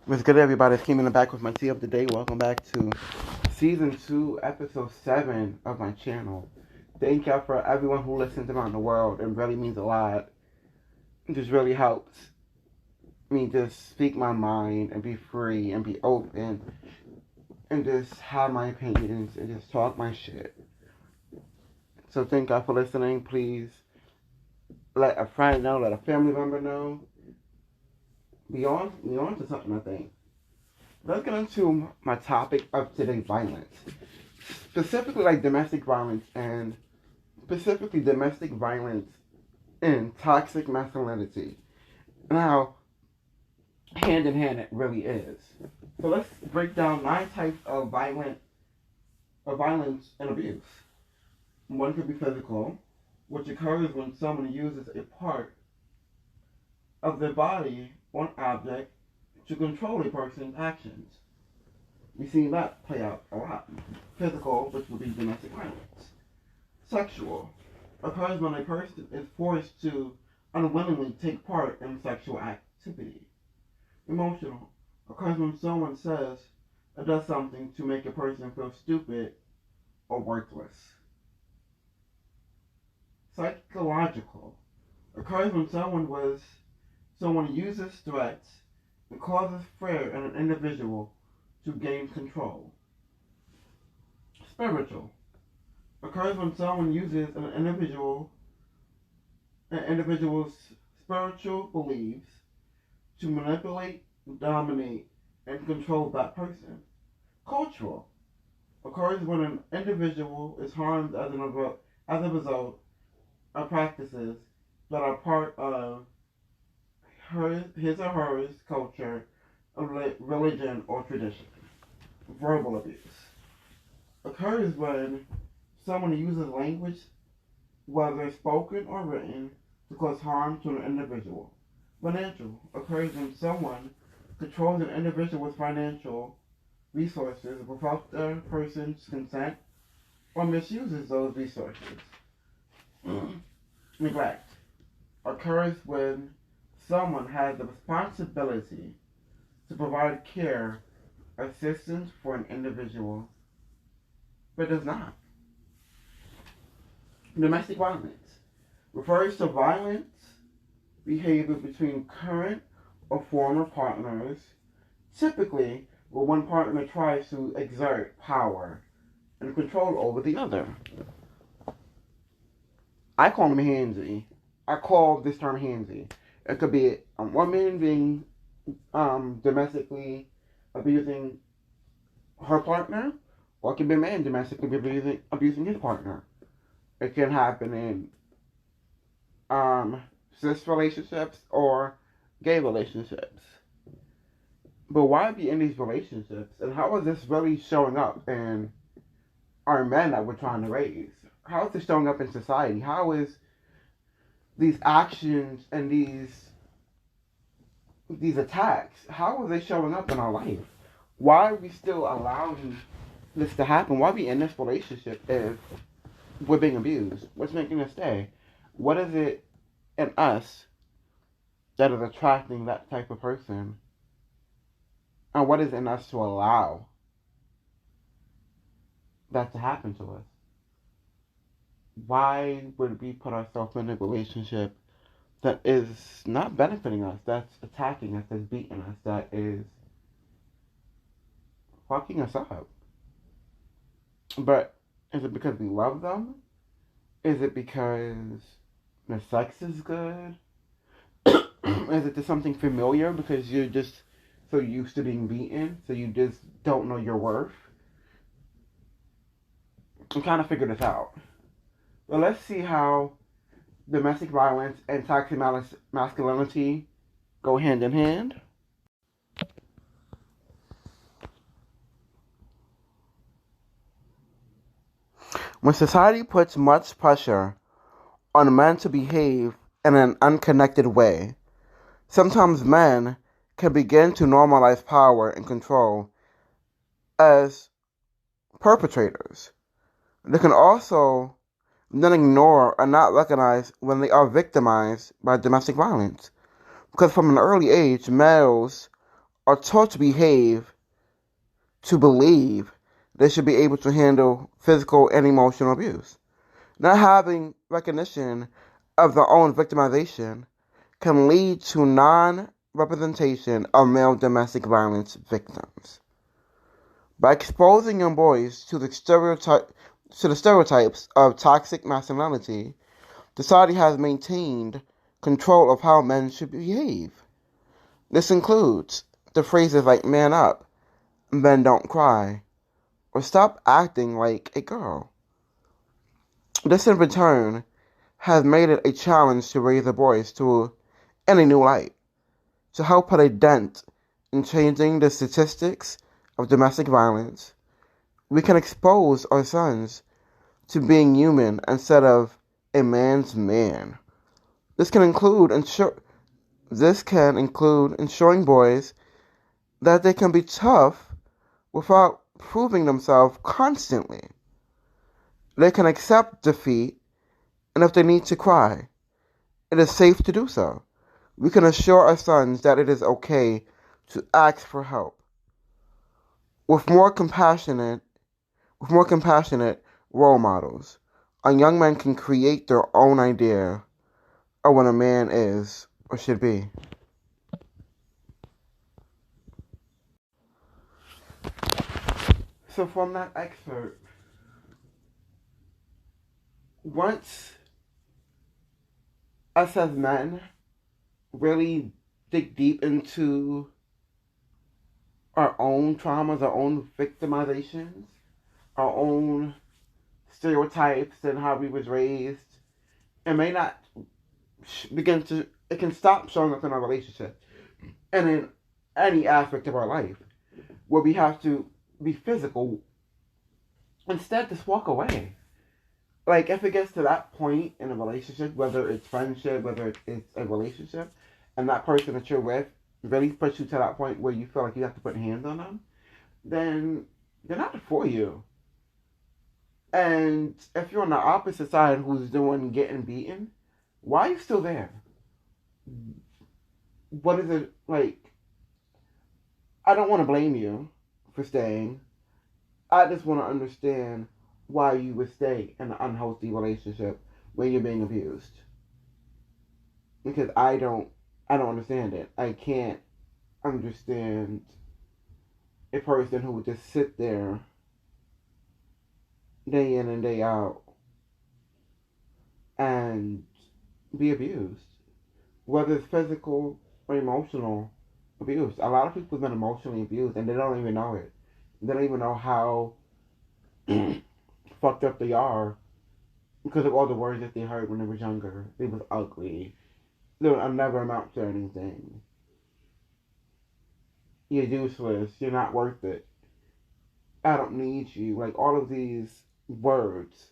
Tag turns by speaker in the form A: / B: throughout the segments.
A: What's good, everybody? It's Keeman back with my tea of the day. Welcome back to Season 2, Episode 7 of my channel. Thank y'all for everyone who listens around the world. It really means a lot. It just really helps me just speak my mind and be free and be open and just have my opinions and just talk my shit. So thank y'all for listening. Please let a friend know, let a family member know. Be on to something, I think. Let's get into my topic of today, violence. Specifically like domestic violence and specifically domestic violence and toxic masculinity. And how hand in hand it really is. So let's break down 9 types of violence and abuse. One could be physical, which occurs when someone uses a part of their body or an object to control a person's actions. We see that play out a lot. Physical, which would be domestic violence. Sexual occurs when a person is forced to unwillingly take part in sexual activity. Emotional occurs when someone says or does something to make a person feel stupid or worthless. Psychological occurs when someone uses threats and causes fear in an individual to gain control. Spiritual occurs when someone uses an individual's spiritual beliefs to manipulate, dominate, and control that person. Cultural occurs when an individual is harmed as a result of practices that are part of his or her culture, religion, or tradition. Verbal abuse occurs when someone uses language, whether spoken or written, to cause harm to an individual. Financial occurs when someone controls an individual's financial resources without the person's consent or misuses those resources. Neglect occurs when someone has the responsibility to provide care or assistance for an individual, but does not. Domestic violence refers to violence behavior between current or former partners, typically where one partner tries to exert power and control over the other. I call them handsy. I call this term handsy. It could be a woman being domestically abusing her partner, or it could be a man domestically abusing his partner. It can happen in cis relationships or gay relationships. But why be in these relationships? And how is this really showing up in our men that we're trying to raise? How is this showing up in society? How is these actions and these attacks, how are they showing up in our life? Why are we still allowing this to happen? Why are we in this relationship if we're being abused? What's making us stay? What is it in us that is attracting that type of person? And what is in us to allow that to happen to us? Why would we put ourselves in a relationship that is not benefiting us, that's attacking us, that's beating us, that is fucking us up? But is it because we love them? Is it because the sex is good? Is it just something familiar because you're just so used to being beaten, so you just don't know your worth? I'm trying to figure this out. Well, let's see how domestic violence and toxic masculinity go hand in hand. When society puts much pressure on men to behave in an unconnected way, sometimes men can begin to normalize power and control as perpetrators. They can also then ignore or not recognize when they are victimized by domestic violence. Because from an early age, males are taught to believe they should be able to handle physical and emotional abuse. Not having recognition of their own victimization can lead to non-representation of male domestic violence victims. By exposing young boys to the stereotypes of toxic masculinity, society has maintained control of how men should behave. This includes the phrases like "man up," "men don't cry," or "stop acting like a girl." This in return has made it a challenge to raise the boys in a new light, to help put a dent in changing the statistics of domestic violence. We can expose our sons to being human instead of a man's man. This can include ensuring boys that they can be tough without proving themselves constantly. They can accept defeat, and if they need to cry, it is safe to do so. We can assure our sons that it is okay to ask for help. With more compassionate role models, our young men can create their own idea of what a man is or should be. So from that excerpt, once us as men really dig deep into our own traumas, our own victimizations, our own stereotypes and how we was raised, it may not it can stop showing up in our relationship and in any aspect of our life where we have to be physical. Instead, just walk away. Like, if it gets to that point in a relationship, whether it's friendship, whether it's a relationship, and that person that you're with really puts you to that point where you feel like you have to put hands on them, then they're not for you. And if you're on the opposite side who's doing getting beaten, why are you still there? What is it like? I don't want to blame you for staying. I just want to understand why you would stay in an unhealthy relationship when you're being abused. Because I don't understand it. I can't understand a person who would just sit there day in and day out and be abused. Whether it's physical or emotional abuse. A lot of people have been emotionally abused and they don't even know it. They don't even know how fucked up they are because of all the words that they heard when they were younger. They was ugly. They'll never amount to anything. You're useless. You're not worth it. I don't need you. Like, all of these words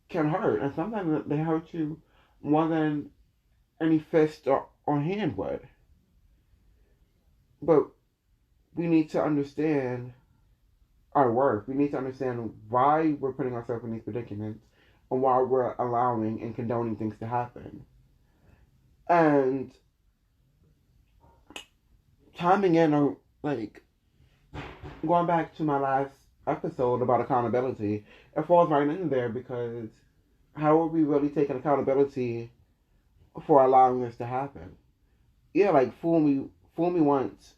A: can hurt. And sometimes they hurt you more than any fist or hand would. But we need to understand our worth. We need to understand why we're putting ourselves in these predicaments and why we're allowing and condoning things to happen. And timing in, or like going back to my last episode about accountability, it falls right in there because how are we really taking accountability for allowing this to happen? Yeah, like fool me once,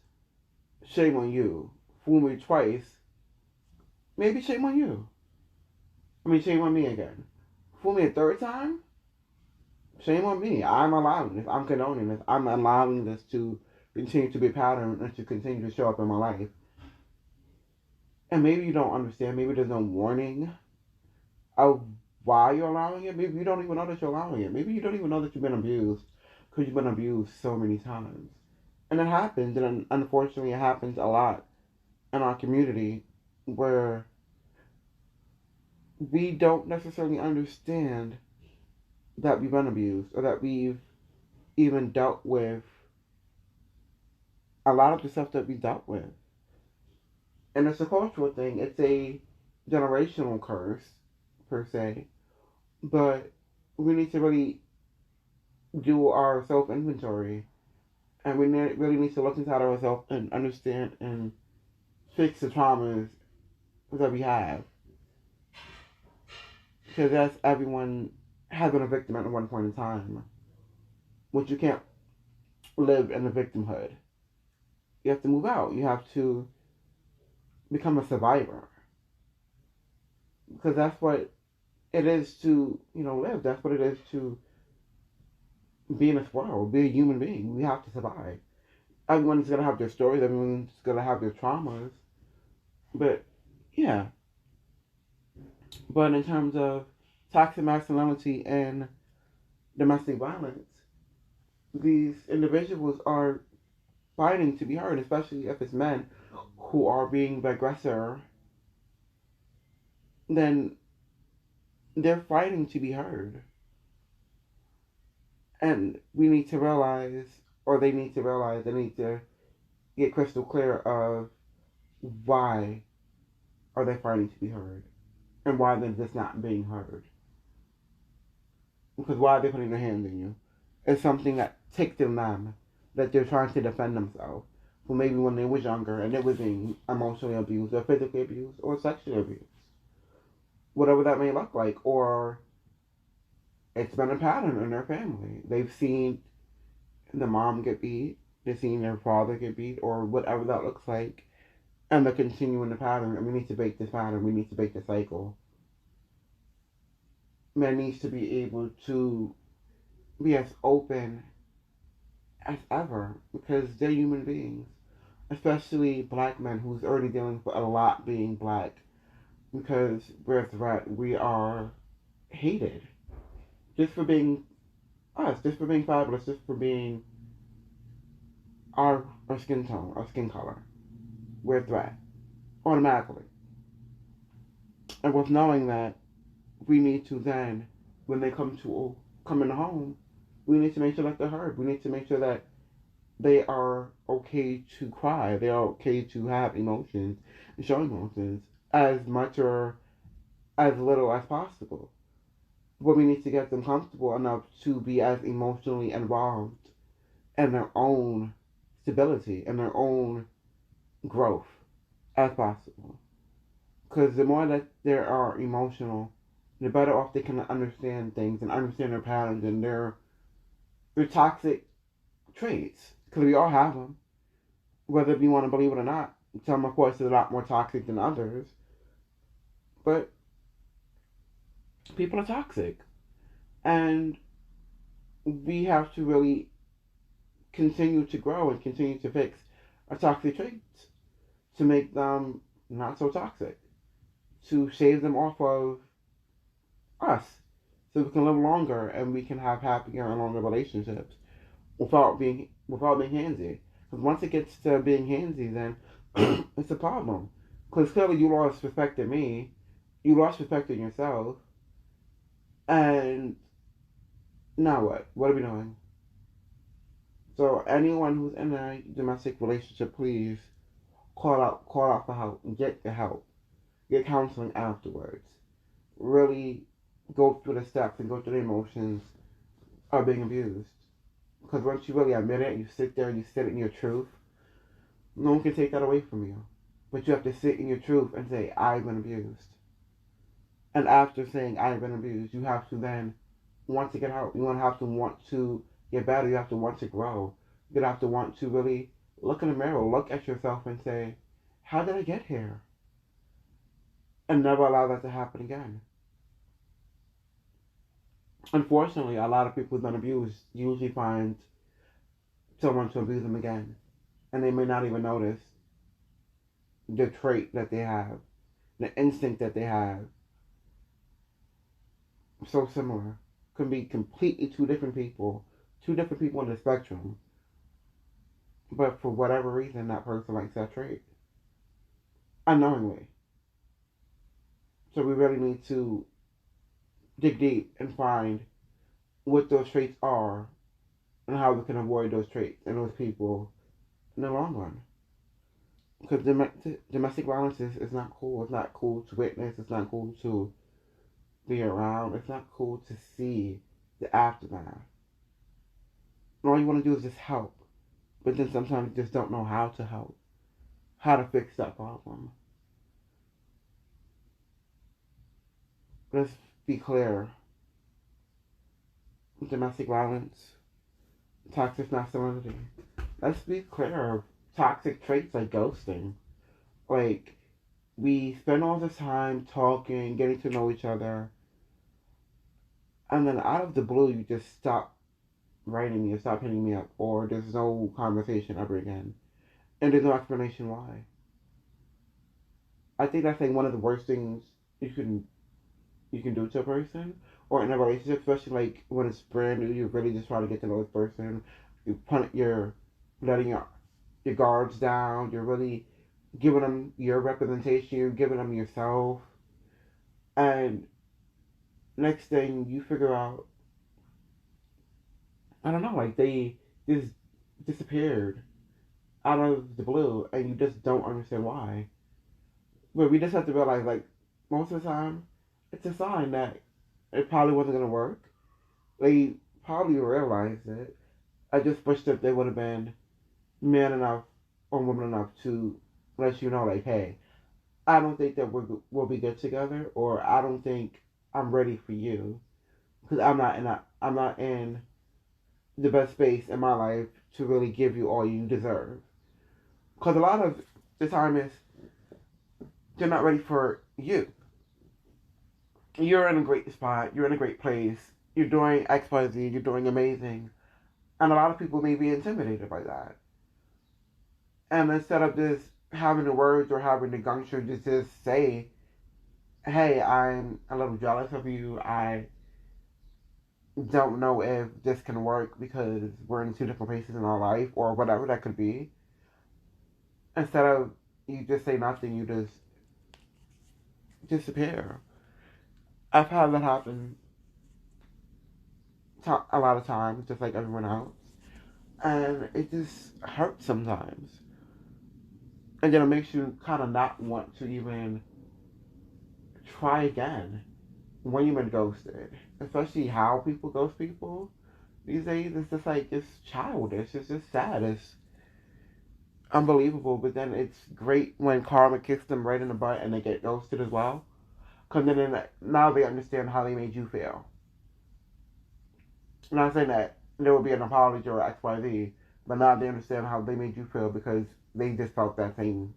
A: shame on you. Fool me twice, maybe shame on you. I mean, shame on me again. Fool me a third time, shame on me. I'm allowing this. I'm condoning this. I'm allowing this to continue to be a pattern and to continue to show up in my life. And maybe you don't understand. Maybe there's no warning of why you're allowing it. Maybe you don't even know that you're allowing it. Maybe you don't even know that you've been abused because you've been abused so many times. And it happens, and unfortunately it happens a lot in our community where we don't necessarily understand that we've been abused or that we've even dealt with a lot of the stuff that we dealt with. And it's a cultural thing. It's a generational curse, per se. But we need to really do our self-inventory And we really need to look inside ourselves and understand and fix the traumas that we have. Because that's everyone has been a victim at one point in time. Which you can't live in the victimhood. You have to move out. You have to become a survivor. Because that's what it is to, live. That's what it is to be in this world, be a human being. We have to survive. Everyone's going to have their stories. Everyone's going to have their traumas. But, yeah. But in terms of toxic masculinity and domestic violence, these individuals are fighting to be heard, especially if it's men who are being the aggressor. Then they're fighting to be heard. And we need to realize, or they need to realize, they need to get crystal clear of why are they fighting to be heard, and why they're just not being heard. Because why are they putting their hands on you? It's something that ticked in them, that they're trying to defend themselves. Who maybe when they was younger and they were being emotionally abused, or physically abused, or sexually abused. Whatever that may look like, or it's been a pattern in their family. They've seen the mom get beat, they've seen their father get beat, or whatever that looks like, and they're continuing the pattern, and we need to break this pattern, we need to break the cycle. Man needs to be able to be as open as ever, because they're human beings. Especially black men who's already dealing with a lot being black, because we're a threat, we are hated. Just for being us, just for being fabulous, just for being our skin tone, our skin color. We're a threat. Automatically. And with knowing that, we need to then, when they come in the home, we need to make sure that they're heard. We need to make sure that they are okay to cry. They are okay to have emotions and show emotions as much or as little as possible. But we need to get them comfortable enough to be as emotionally involved in their own stability and their own growth as possible. Because the more that they are emotional, the better off they can understand things and understand their patterns and their toxic traits. Because we all have them, whether we want to believe it or not. Some, of course, are a lot more toxic than others. But people are toxic. And we have to really continue to grow and continue to fix our toxic traits to make them not so toxic, to shave them off of us so we can live longer and we can have happier and longer relationships without being handsy. Because once it gets to being handsy, then it's a problem. Because clearly you lost respect in me, you lost respect in yourself, and now what? What are we doing? So anyone who's in a domestic relationship, please call out for help and get the help. Get counseling afterwards. Really go through the steps and go through the emotions of being abused. Because once you really admit it, you sit there and you sit in your truth, no one can take that away from you. But you have to sit in your truth and say, I've been abused. And after saying, I've been abused, you have to then want to get help. You have to want to get better. You have to want to grow. You have to want to really look in the mirror, look at yourself and say, how did I get here? And never allow that to happen again. Unfortunately, a lot of people who've been abused usually find someone to abuse them again. And they may not even notice the trait that they have, the instinct that they have. So similar. Could be completely two different people on the spectrum. But for whatever reason, that person likes that trait. Unknowingly. So we really need to dig deep and find what those traits are and how we can avoid those traits and those people in the long run. Because domestic violence is not cool. It's not cool to witness. It's not cool to be around. It's not cool to see the aftermath. And all you want to do is just help. but then sometimes just don't know how to help, how to fix that problem. Let's be clear: domestic violence, toxic masculinity. Let's be clear: toxic traits like ghosting. Like, we spend all this time talking, getting to know each other, and then out of the blue, you just stop writing me or stop hitting me up, or there's no conversation ever again, and there's no explanation why. I think that's like one of the worst things you can you can do to a person, or in a relationship, especially like when it's brand new. You really just try to get to know this person. You're letting your guards down. You're really giving them your representation. You're giving them yourself, and next thing you figure out, I don't know, like they just disappeared out of the blue, and you just don't understand why. But we just have to realize, like, most of the time, it's a sign that it probably wasn't gonna work. They probably realized it. I just wish that they would have been man enough or woman enough to let you know, like, hey, I don't think that we'll be good together, or I don't think I'm ready for you because I'm not in the best space in my life to really give you all you deserve. Because a lot of the time is they're not ready for you. You're in a great spot. You're in a great place. You're doing X, Y, Z. You're doing amazing. And a lot of people may be intimidated by that. And instead of just having the words or having the gumption to just say, hey, I'm a little jealous of you. I don't know if this can work because we're in two different places in our life, or whatever that could be. Instead of you just say nothing, you just disappear. I've had that happen a lot of times, just like everyone else. And it just hurts sometimes. And then it makes you kind of not want to even try again when you've been ghosted. Especially how people ghost people these days. It's just like, it's childish. It's just sad. It's unbelievable. But then it's great when karma kicks them right in the butt and they get ghosted as well. Because then now they understand how they made you feel. I'm not saying that there will be an apology or XYZ, but now they understand how they made you feel because they just felt that same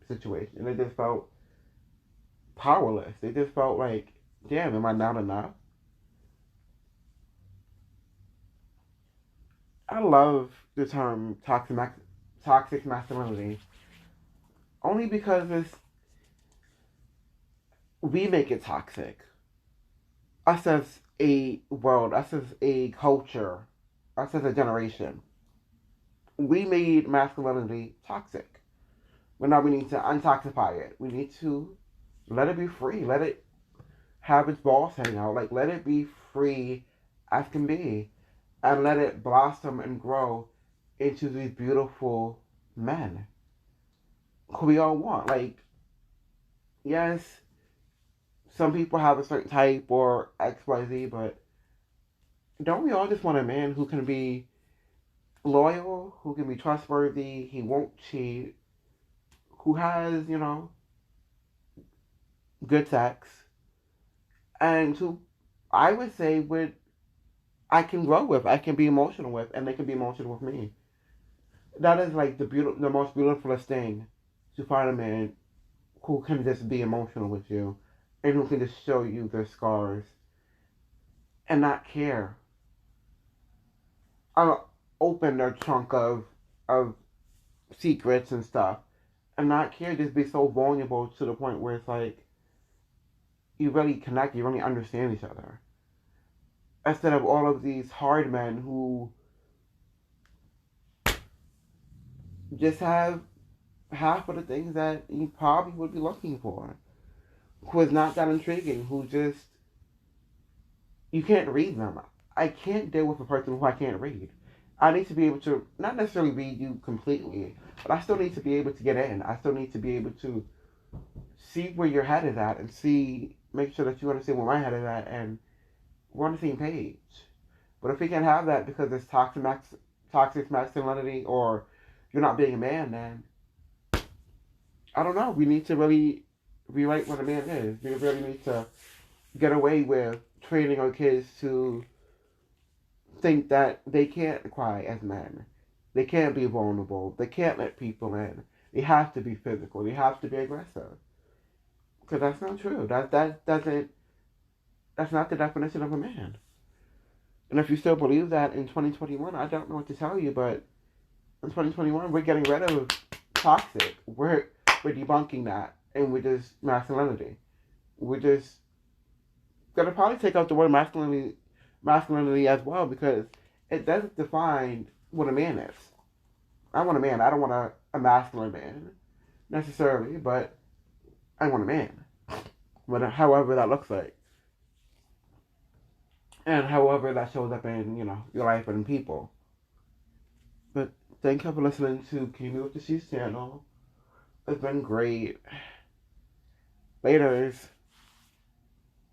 A: situation. They just felt powerless. They just felt like, damn, am I not enough? I love the term toxic masculinity only because we make it toxic. Us as a world, us as a culture, us as a generation, we made masculinity toxic. But now we need to untoxify it. We need to let it be free. Let it have its balls hang out. Like, let it be free as can be. And let it blossom and grow into these beautiful men who we all want. Like, yes, some people have a certain type or XYZ, but don't we all just want a man who can be loyal, who can be trustworthy, he won't cheat, who has, good sex, and who I would say I can grow with, I can be emotional with, and they can be emotional with me. That is like the most beautifulest thing, to find a man who can just be emotional with you, and who can just show you their scars and not care. I'll open their trunk of secrets and stuff, and not care. Just be so vulnerable to the point where it's like you really connect, you really understand each other. Instead of all of these hard men who just have half of the things that you probably would be looking for, who is not that intriguing, who just, you can't read them. I can't deal with a person who I can't read. I need to be able to not necessarily read you completely, but I still need to be able to get in. I still need to be able to see where your head is at and make sure that you understand where my head is at, and we're on the same page. But if we can't have that because it's toxic masculinity or you're not being a man, then I don't know. We need to really rewrite what a man is. We really need to get away with training our kids to think that they can't cry as men. They can't be vulnerable. They can't let people in. They have to be physical. They have to be aggressive. Because that's not true. That doesn't. That's not the definition of a man. And if you still believe that in 2021, I don't know what to tell you. But in 2021, we're getting rid of toxic. We're debunking that, and we're just masculinity. We're just gonna probably take out the word masculinity as well because it doesn't define what a man is. I want a man. I don't want a masculine man necessarily, but I want a man. However that looks like, and however that shows up in your life and people. But thank you for listening to Keep Me With the She's channel. It's been great. Laters.